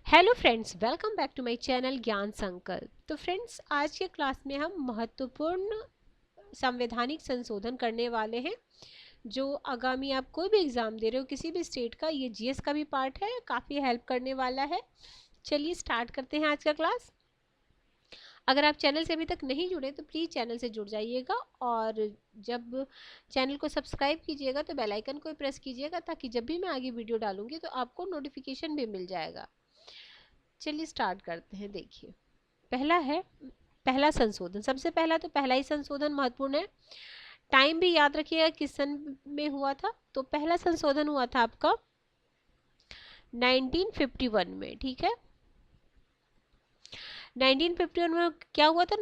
Hello friends, welcome back to my channel Gyan Sankalp. तो friends, आज के क्लास में हम महत्वपूर्ण संवैधानिक संशोधन करने वाले हैं जो आगामी आप कोई भी एग्ज़ाम दे रहे हो किसी भी स्टेट का, ये जीएस का भी पार्ट है, काफ़ी हेल्प करने वाला है। चलिए स्टार्ट करते हैं आज का क्लास। अगर आप चैनल से अभी तक नहीं जुड़े तो प्लीज़ चैनल से जुड़ जाइएगा और जब चैनल को सब्सक्राइब कीजिएगा तो बेल आइकन को प्रेस कीजिएगा ताकि जब भी मैं आगे वीडियो डालूंगी तो आपको नोटिफिकेशन भी मिल जाएगा। चलिए स्टार्ट करते हैं। देखिए, पहला है पहला संशोधन। सबसे पहला तो पहला ही संशोधन महत्वपूर्ण है। टाइम भी याद रखिएगा किस सन में हुआ था। तो पहला संशोधन हुआ था आपका 1951 में। ठीक है, 1951 में क्या हुआ था?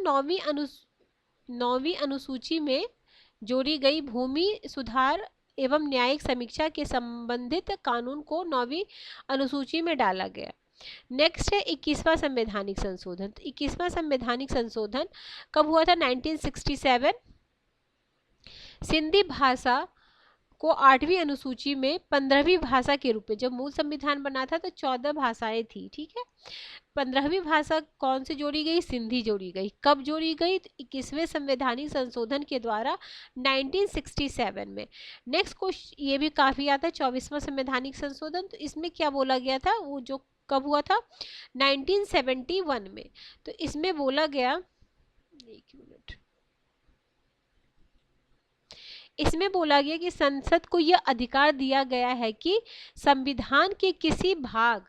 नौवीं अनुसूची में जोड़ी गई भूमि सुधार एवं न्यायिक समीक्षा के संबंधित कानून को 9वीं अनुसूची में डाला गया। नेक्स्ट है 21वां संवैधानिक संशोधन। तो 21वां संवैधानिक संशोधन कब हुआ था? 1967। सिंधी भाषा को 8वीं अनुसूची में 15वीं भाषा के रूप में, जब मूल संविधान बना था तो 14 भाषाएं थी। ठीक है, 15वीं भाषा कौन सी जोड़ी गई? सिंधी जोड़ी गई। कब जोड़ी गई? तो 21वें संवैधानिक संशोधन के द्वारा 1967 में। नेक्स्ट क्वेश्चन ये भी काफी आता है, 24वां संवैधानिक संशोधन। तो इसमें क्या बोला गया था? वो जो कब हुआ था? 1971 में। तो इसमें बोला गया, एक मिनट, इसमें बोला गया कि संसद को यह अधिकार दिया गया है कि संविधान के किसी भाग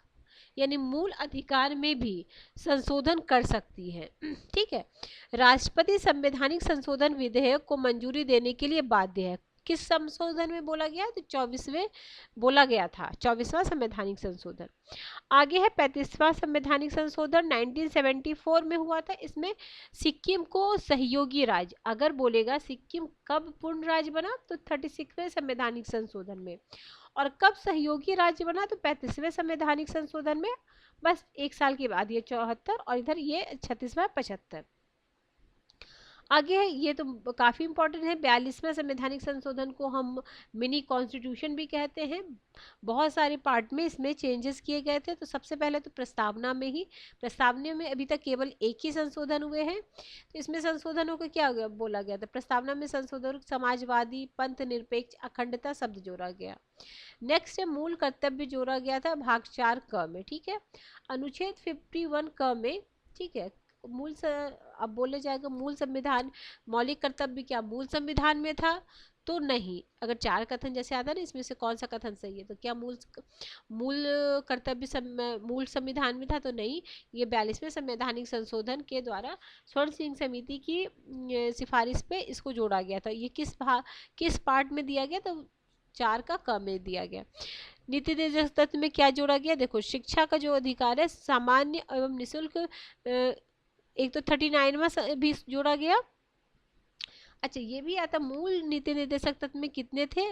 यानी मूल अधिकार में भी संशोधन कर सकती है। ठीक है, राष्ट्रपति संवैधानिक संशोधन विधेयक को मंजूरी देने के लिए बाध्य है। किस संशोधन में बोला गया? तो 24वें बोला गया था, 24वां संवैधानिक संशोधन। आगे है 35वां संवैधानिक संशोधन, 1974 में हुआ था। इसमें सिक्किम को सहयोगी राज्य, अगर बोलेगा सिक्किम कब पूर्ण राज्य बना तो 36वें संवैधानिक संशोधन में, और कब सहयोगी राज्य बना तो 35वें संवैधानिक संशोधन में। बस एक साल के बाद ये 74 और इधर ये 36वां 75। आगे है, ये तो काफ़ी इंपॉर्टेंट है, 42वां संवैधानिक संशोधन को हम मिनी कॉन्स्टिट्यूशन भी कहते हैं। बहुत सारे पार्ट में इसमें चेंजेस किए गए थे। तो सबसे पहले तो प्रस्तावना में ही, प्रस्तावना में अभी तक केवल एक ही संशोधन हुए हैं। तो इसमें संशोधनों को क्या बोला गया था? प्रस्तावना में संशोधन समाजवादी, पंथ निरपेक्ष, अखंडता शब्द जोड़ा गया। नेक्स्ट है मूल कर्तव्य जोड़ा गया था भाग 4 क में। ठीक है, अनुच्छेद 51 क में। ठीक है, अब बोले जाएगा मूल संविधान, मौलिक कर्तव्य क्या मूल संविधान में था? तो नहीं। अगर 4 कथन जैसे आता है ना, इसमें से कौन सा कथन सही है? तो क्या मूल कर्तव्य मूल संविधान में था? तो नहीं। ये 42वें संवैधानिक संशोधन के द्वारा स्वर्ण सिंह समिति की सिफारिश पे इसको जोड़ा गया था। ये किस पार्ट में दिया गया? तो 4 का क में दिया गया। नीति निर्देशक तत्व में क्या जोड़ा गया? देखो, शिक्षा का जो अधिकार है सामान्य एवं निःशुल्क, एक तो 39वां भी जोड़ा गया। अच्छा, ये भी आता, मूल नीति निर्देशक तत्व में कितने थे,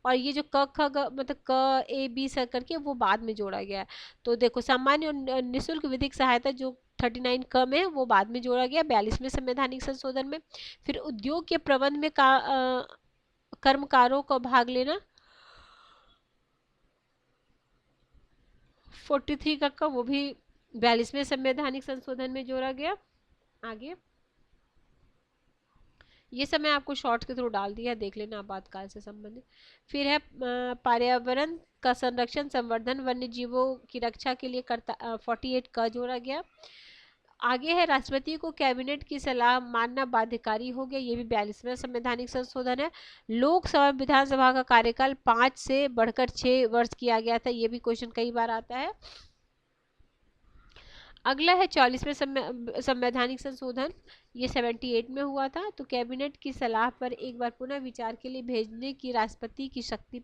और ये जो क ख ग मतलब क ए बी स करके वो बाद में जोड़ा गया। तो देखो, सामान्य और निःशुल्क विधिक सहायता जो 39 क में है वो बाद में जोड़ा गया 42वें संवैधानिक संशोधन में। फिर उद्योग के प्रबंध में कर्मकारों का भाग लेना 43 का वो भी 42वें संवैधानिक संशोधन में जोड़ा गया। आगे ये सब मैं आपको शॉर्ट के थ्रू डाल दिया, देख लेना आपातकाल से संबंधित। फिर है पर्यावरण का संरक्षण, संवर्धन, वन्य जीवों की रक्षा के लिए 48 का जोड़ा गया। आगे है राष्ट्रपति को कैबिनेट की सलाह मानना बाध्यकारी हो गया, ये भी 42वां संवैधानिक संशोधन है। लोकसभा विधानसभा का कार्यकाल 5 से बढ़कर 6 वर्ष किया गया था, ये भी क्वेश्चन कई बार आता है। अगला है 40वें संवैधानिक संशोधन, ये 78 में हुआ था। तो कैबिनेट की सलाह पर एक बार पुनः विचार के लिए भेजने की राष्ट्रपति की शक्ति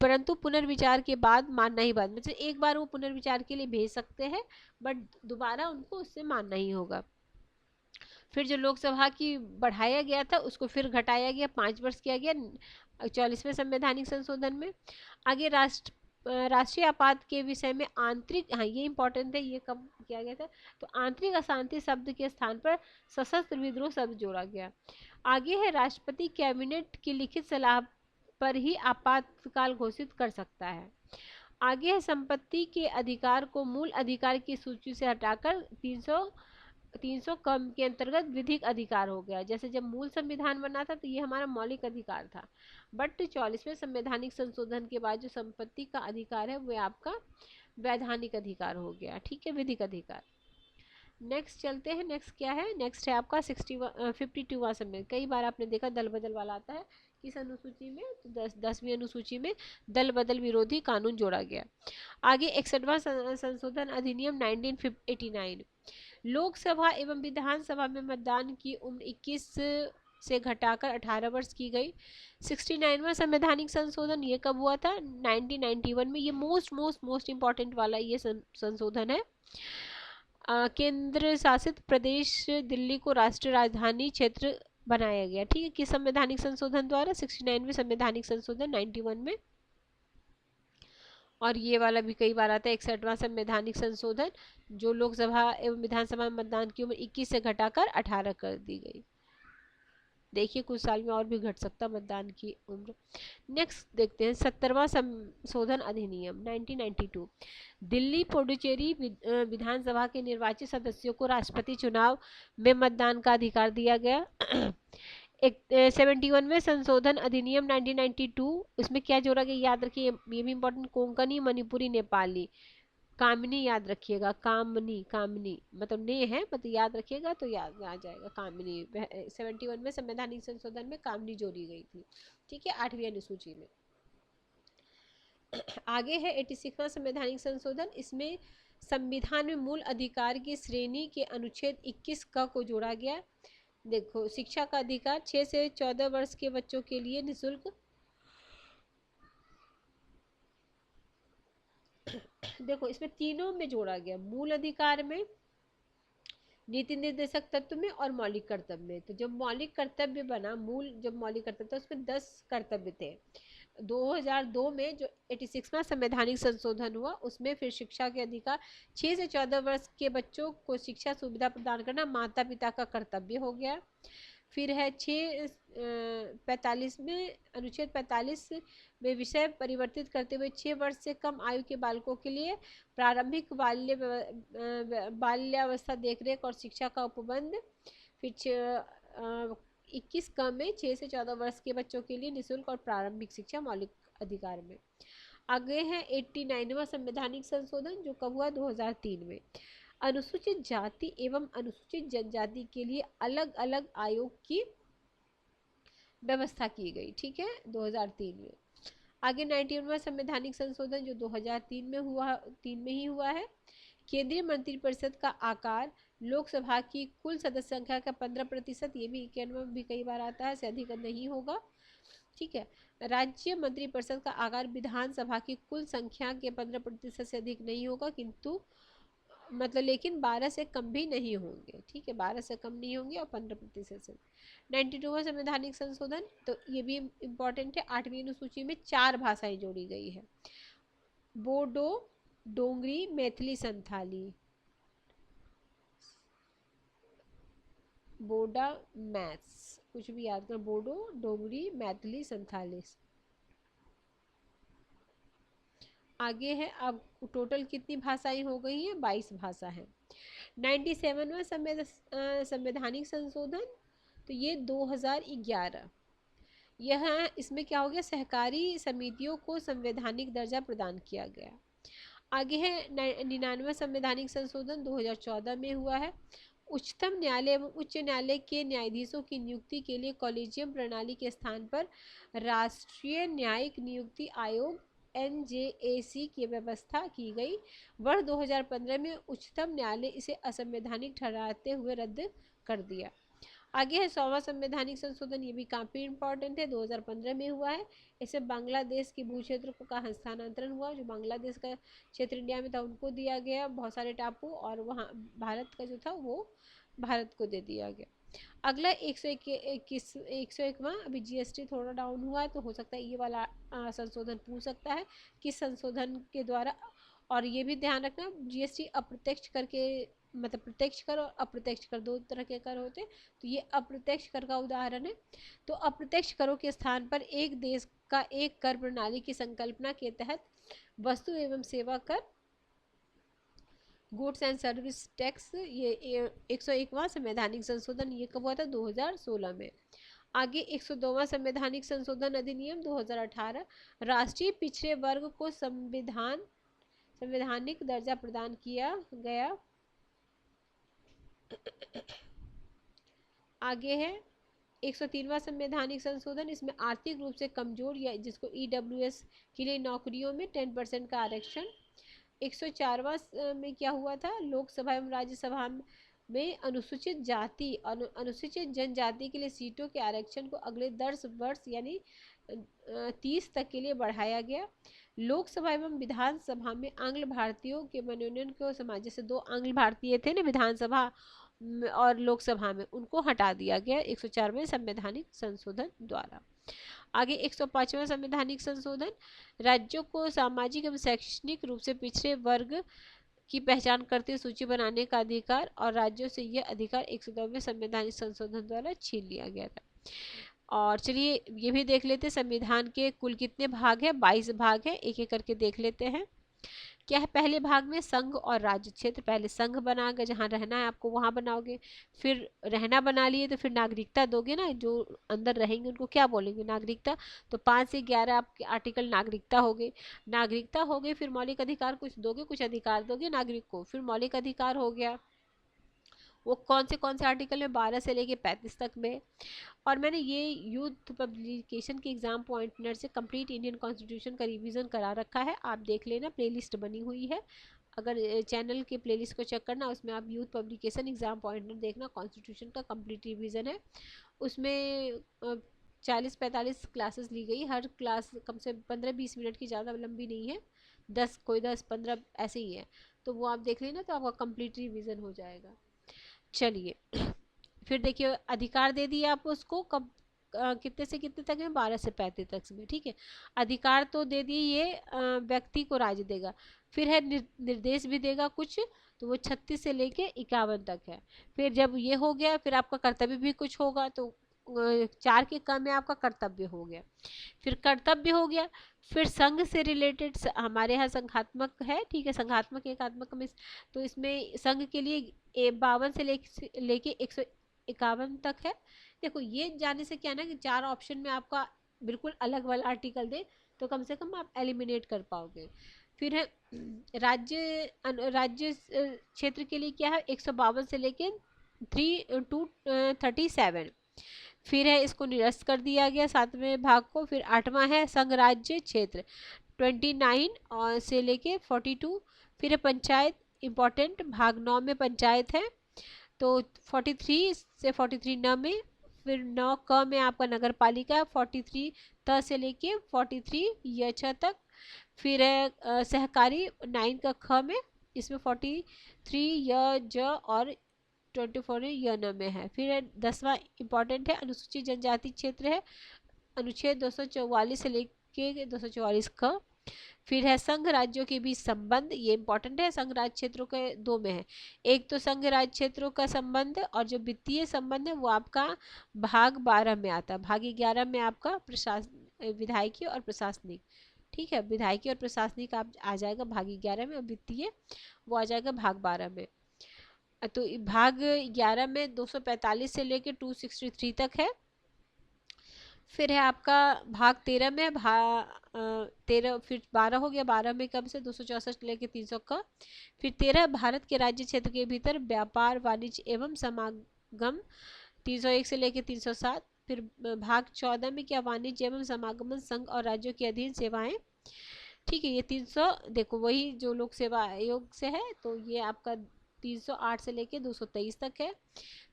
परंतु पुनर्विचार के बाद मानना ही बाद, मतलब एक बार वो पुनर्विचार के लिए भेज सकते हैं बट दोबारा उनको उससे मानना ही होगा। फिर जो लोकसभा की बढ़ाया गया था उसको फिर घटाया गया, 5 वर्ष किया गया 44वें संवैधानिक संशोधन में। आगे राष्ट्रीय आपात के विषय में आंतरिक, हाँ ये इंपॉर्टेंट है, ये कब किया गया था? तो आंतरिक अशांति शब्द के स्थान पर सशस्त्र विद्रोह शब्द जोड़ा गया। आगे है राष्ट्रपति कैबिनेट की लिखित सलाह पर ही आपातकाल घोषित कर सकता है। आगे है संपत्ति के अधिकार को मूल अधिकार की सूची से हटाकर 300 कम के अंतर्गत विधिक अधिकार हो गया। जैसे जब मूल संविधान बना था तो ये हमारा मौलिक अधिकार था, बट 44वें संवैधानिक संशोधन के बाद जो संपत्ति का अधिकार है वो आपका वैधानिक अधिकार हो गया। ठीक है, विधिक अधिकार। नेक्स्ट चलते हैं। नेक्स्ट क्या है? नेक्स्ट है आपका 52वां संविधान। कई बार आपने देखा दल बदल वाला आता है किस अनुसूची में, तो 10वीं अनुसूची में दल बदल विरोधी कानून जोड़ा गया। आगे 61वां संशोधन अधिनियम 1989। लोकसभा एवं विधानसभा में मतदान की उम्र 21 से घटाकर 18 वर्ष की गई। 69वां संवैधानिक संशोधन ये कब हुआ था? 1991 में। ये मोस्ट इंपॉर्टेंट वाला ये संशोधन है। केंद्र शासित प्रदेश दिल्ली को राष्ट्रीय राजधानी क्षेत्र बनाया गया। ठीक है, किस संवैधानिक संशोधन द्वारा? 69वें संवैधानिक संशोधन 91 में। और ये वाला भी कई बार आता है 61वां संवैधानिक संशोधन, जो लोकसभा एवं विधानसभा में मतदान की उम्र 21 से घटाकर 18 कर दी गई। देखिए कुछ साल में और भी घट सकता मतदान की उम्र। नेक्स्ट देखते हैं 70वां संशोधन अधिनियम 1992। दिल्ली पुडुचेरी विधानसभा के निर्वाचित सदस्यों को राष्ट्रपति चुनाव में मतदान का अधिकार दिया गया। 71वें संशोधन अधिनियम 1992, इसमें क्या जोड़ा गया याद रखिए, ये भी इंपॉर्टेंट। कोंकणी, मणिपुरी, नेपाली, कामनी याद रखिएगा। कामनी मतलब ने है, मतलब याद रखिएगा तो याद आ जाएगा कामनी। 71वें संवैधानिक संशोधन में कामनी जोड़ी गई थी। ठीक है, 8वीं अनुसूची में। आगे है 86वां संवैधानिक संशोधन। इसमें संविधान में मूल अधिकार की श्रेणी के अनुच्छेद 21 क को जोड़ा गया। देखो, शिक्षा का अधिकार 6 से 14 वर्ष के बच्चों के लिए निःशुल्क। देखो इसमें तीनों में जोड़ा गया, मूल अधिकार में, नीति निर्देशक तत्व में और मौलिक कर्तव्य में। तो जब मौलिक कर्तव्य बना, मूल जब मौलिक कर्तव्य था उसमें 10 कर्तव्य थे। 2002 में जो 86वां संवैधानिक संशोधन हुआ उसमें फिर शिक्षा के अधिकार 6 से 14 वर्ष के बच्चों को शिक्षा सुविधा प्रदान करना माता पिता का कर्तव्य हो गया। फिर है 45 में अनुच्छेद 45 में विषय परिवर्तित करते हुए 6 वर्ष से कम आयु के बालकों के लिए प्रारंभिक बाल्यावस्था देखरेख और शिक्षा का उपबंध। फिर 21 क में 6 से 14 वर्ष के बच्चों के लिए निःशुल्क और प्रारंभिक शिक्षा मौलिक अधिकार में। आगे है 89वां संवैधानिक संशोधन जो कब हुआ? 2003 में। अनुसूचित जाति एवं अनुसूचित जनजाति के लिए अलग अलग आयोग की व्यवस्था की गई। ठीक है, 2003 में। आगे 91वां संवैधानिक संशोधन जो 2003 में ही हुआ है। केंद्रीय मंत्रिपरिषद का आकार लोकसभा की कुल सदस्य संख्या का 15%, ये भी भी कई बार आता है, से अधिक नहीं होगा। ठीक है, राज्य मंत्रिपरिषद का आकार विधानसभा की कुल संख्या के 15% से अधिक नहीं होगा, किंतु मतलब लेकिन 12 से कम भी नहीं होंगे। ठीक है, 12 से कम नहीं होंगे और 15% से। 92वां संवैधानिक संशोधन, तो ये भी इम्पोर्टेंट है। 8वीं अनुसूची में 4 भाषाएं जोड़ी गई है, बोडो, डोंगरी, मैथिली, संथाली। बोडा मैथ्स कुछ भी याद कर, बोडो, डोंगरी, मैथिली, संथाली। आगे है, अब टोटल कितनी भाषाएं हो गई हैं? 22 भाषा है। 97वां संवैधानिक संशोधन, तो ये 2011। यह इसमें क्या हो गया? सहकारी समितियों को संवैधानिक दर्जा प्रदान किया गया। आगे है 99वां संवैधानिक संशोधन 2014 में हुआ है। उच्चतम न्यायालय एवं उच्च न्यायालय के न्यायाधीशों की नियुक्ति के लिए कॉलेजियम प्रणाली के स्थान पर राष्ट्रीय न्यायिक नियुक्ति आयोग NJAC की व्यवस्था की गई। वर्ष 2015 में उच्चतम न्यायालय इसे असंवैधानिक ठहराते हुए रद्द कर दिया। आगे है 100वां संवैधानिक संशोधन, ये भी काफ़ी इंपॉर्टेंट है, 2015 में हुआ है। इसे बांग्लादेश के भू क्षेत्र का हस्तांतरण हुआ, जो बांग्लादेश का क्षेत्र इंडिया में था उनको दिया गया बहुत सारे टापू, और वहाँ भारत का जो था वो भारत को दे दिया गया। अगला 101वां, अभी GST थोड़ा डाउन हुआ है तो हो सकता है ये वाला संशोधन पूछ सकता है किस संशोधन के द्वारा। और ये भी ध्यान रखना, GST अप्रत्यक्ष कर के, मतलब प्रत्यक्ष कर और अप्रत्यक्ष कर, दो तरह के कर होते हैं, तो ये अप्रत्यक्ष कर का उदाहरण है। तो अप्रत्यक्ष करों के स्थान पर एक देश का एक कर प्रणाली की संकल्पना के तहत वस्तु एवं सेवा कर, गुड्स एंड सर्विस टैक्स, ये 101वां संवैधानिक संशोधन, ये कब हुआ था? 2016 में। आगे 102वां संवैधानिक संशोधन अधिनियम 2018, राष्ट्रीय पिछड़े वर्ग को संवैधानिक दर्जा प्रदान किया गया। आगे है 103वां संवैधानिक संशोधन, इसमें आर्थिक रूप से कमजोर या जिसको EWS के लिए नौकरियों में 10% का आरक्षण। 104वां में क्या हुआ था? लोकसभा एवं राज्यसभा में अनुसूचित जाति और अनुसूचित जनजाति के लिए सीटों के आरक्षण को अगले 10 वर्ष यानी 30 तक के लिए बढ़ाया गया। लोकसभा एवं विधानसभा में आंग्ल भारतीयों के मनोनयन को समाज, जैसे 2 आंग्ल भारतीय थे ना विधानसभा और लोकसभा में, उनको हटा दिया गया 104वें संवैधानिक संशोधन द्वारा। आगे 105वां संवैधानिक संशोधन, राज्यों को सामाजिक एवं शैक्षणिक रूप से पिछड़े वर्ग की पहचान करते सूची बनाने का अधिकार, और राज्यों से यह अधिकार 102वें संवैधानिक संशोधन द्वारा छीन लिया गया था। और चलिए ये भी देख लेते, संविधान के कुल कितने भाग है? 22 भाग है, एक एक करके देख लेते हैं। क्या है? पहले भाग में संघ और राज्य क्षेत्र, पहले संघ बनाओगे, जहाँ रहना है आपको वहाँ बनाओगे, फिर रहना बना लिए तो फिर नागरिकता दोगे ना, जो अंदर रहेंगे उनको क्या बोलेंगे? नागरिकता। तो 5 से 11 आपके आर्टिकल नागरिकता हो गए। नागरिकता हो गई, फिर मौलिक अधिकार कुछ दोगे, कुछ अधिकार दोगे नागरिक को, फिर मौलिक अधिकार हो गया। वो कौन से आर्टिकल में? 12 से लेके 35 तक में। और मैंने ये यूथ पब्लिकेशन के एग्जाम पॉइंटनर से कंप्लीट इंडियन कॉन्स्टिट्यूशन का रिवीजन करा रखा है, आप देख लेना, प्लेलिस्ट बनी हुई है। अगर चैनल के प्लेलिस्ट को चेक करना, उसमें आप यूथ पब्लिकेशन एग्जाम पॉइंटनर देखना, कॉन्स्टिट्यूशन का कंप्लीट रिवीजन है। उसमें 40-45 क्लासेस ली गई, हर क्लास कम से 15-20 मिनट की, ज़्यादा लंबी नहीं है, 10-15 ऐसे ही है। तो वो आप देख लेना, तो आपका कंप्लीट रिवीजन हो जाएगा। चलिए फिर देखिए, अधिकार दे दिए आप उसको, कब कितने से कितने तक में? 12 से 35 तक में, ठीक है। अधिकार तो दे दिए, ये व्यक्ति को राज्य देगा। फिर है निर्देश भी देगा कुछ, तो वो 36 से लेके 51 तक है। फिर जब ये हो गया, फिर आपका कर्तव्य भी कुछ होगा, तो 4 के क्रम में आपका कर्तव्य हो गया। फिर कर्तव्य हो गया, फिर संघ से रिलेटेड हमारे यहाँ संघात्मक है, ठीक है, संघात्मक एकात्मक में, तो इसमें संघ के लिए 52 से लेके 151 तक है। देखो ये जाने से क्या ना कि 4 ऑप्शन में आपका बिल्कुल अलग वाला आर्टिकल दे, तो कम से कम आप एलिमिनेट कर पाओगे। फिर है राज्य क्षेत्र के लिए क्या है? 152 से लेके 237। फिर है इसको निरस्त कर दिया गया 7वें भाग को। फिर 8वां है संघ राज्य क्षेत्र 29 और से लेके 42। फिर है पंचायत, इम्पोर्टेंट, भाग 9 में पंचायत है, तो 43 से 43 न में। फिर 9 क में आपका नगर पालिका, 43 त से लेके 43 य छ तक। फिर है सहकारी 9 का ख में, इसमें 43 य ज और 24 य न में है। फिर है 10वां इम्पोर्टेंट है, अनुसूचित जनजाति क्षेत्र है, अनुच्छेद 244 से लेके 244 क। फिर है संघ राज्यों के बीच संबंध, ये इंपॉर्टेंट है, संघ राज्य क्षेत्रों के 2 में है। एक तो संघ राज्य क्षेत्रों का संबंध, और जो वित्तीय संबंध है वो आपका भाग 12 में आता है। भाग 11 में आपका विधायकी और प्रशासनिक, ठीक है, विधायकी और प्रशासनिक आप आ जाएगा भाग 11 में, और वित्तीय वो आ जाएगा भाग 12 में। तो भाग 11 में 245 से लेके 263 तक है। फिर है आपका भाग 13 में 13, फिर 12 हो गया, 12 में कम से 264 लेके 300 का। फिर 13 भारत के राज्य क्षेत्र के भीतर व्यापार वाणिज्य एवं समागम 301 से लेके 307। फिर भाग 14 में क्या? वाणिज्य एवं समागमन संघ और राज्यों के अधीन सेवाएं, ठीक है। ये 300 देखो वही जो लोक सेवा आयोग से है, तो ये आपका 308 से लेके 223 तक है।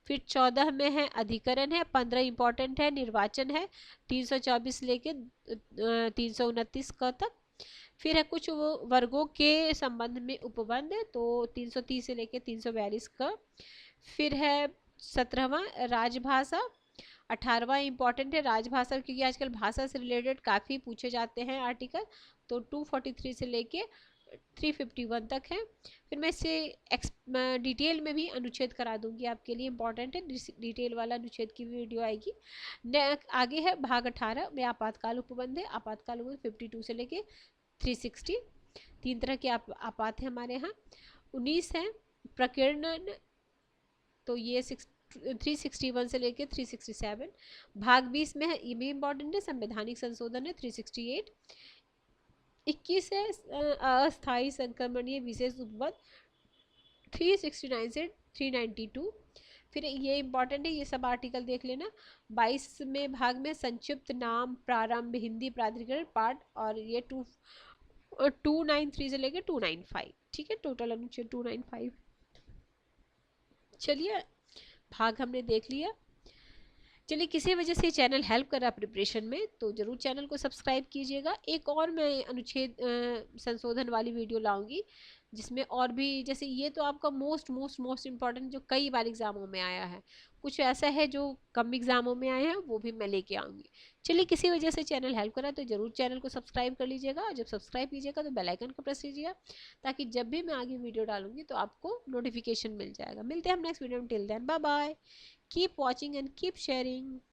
फिर 14 में है अधिकरण है, 15 इंपॉर्टेंट है, निर्वाचन है 324 लेके 329 का तक। फिर है कुछ वर्गों के संबंध में उपबंध, तो 330 से लेके 342 का। फिर है 17वां राजभाषा, 18वां इंपॉर्टेंट है राजभाषा, क्योंकि आजकल भाषा से रिलेटेड काफ़ी पूछे जाते हैं आर्टिकल, तो 243 से लेके 351 तक है। फिर मैं इसे डिटेल में भी अनुच्छेद करा दूंगी आपके लिए, इंपॉर्टेंट है, डिटेल वाला अनुच्छेद की वीडियो आएगी। आगे है भाग 18 में आपातकाल उपबंध है, आपातकाल उपबंध 52 से लेके 360। 3 तरह के आपात है हमारे यहाँ। 19 है प्रकीर्णन, तो ये 361 से लेके 367। भाग 20 में है, ये भी इम्पोर्टेंट है, संवैधानिक संशोधन है 368। 21 है अस्थायी संक्रमणीय विशेष उपपद 369 से 392। फिर ये इंपॉर्टेंट है, ये सब आर्टिकल देख लेना। 22 में भाग में संक्षिप्त नाम प्रारंभ हिंदी प्राधिकरण पाठ, और ये 293 से लेके 295, ठीक है, टोटल अनुच्छेद 295। चलिए भाग हमने देख लिया। चलिए किसी वजह से चैनल हेल्प कर रहा प्रिपरेशन में तो जरूर चैनल को सब्सक्राइब कीजिएगा। एक और मैं अनुच्छेद संशोधन वाली वीडियो लाऊंगी जिसमें और भी, जैसे ये तो आपका मोस्ट इम्पॉर्टेंट जो कई बार एग्जामों में आया है, कुछ ऐसा है जो कम एग्जामों में आए हैं, वो भी मैं लेके आऊँगी। चलिए किसी वजह से चैनल हेल्प करा तो जरूर चैनल को सब्सक्राइब कर लीजिएगा, और जब सब्सक्राइब कीजिएगा तो बेल आइकन को प्रेस कीजिएगा, ताकि जब भी मैं आगे वीडियो डालूंगी तो आपको नोटिफिकेशन मिल जाएगा। मिलते हैं हम नेक्स्ट वीडियो में, till then bye bye, keep watching and keep sharing.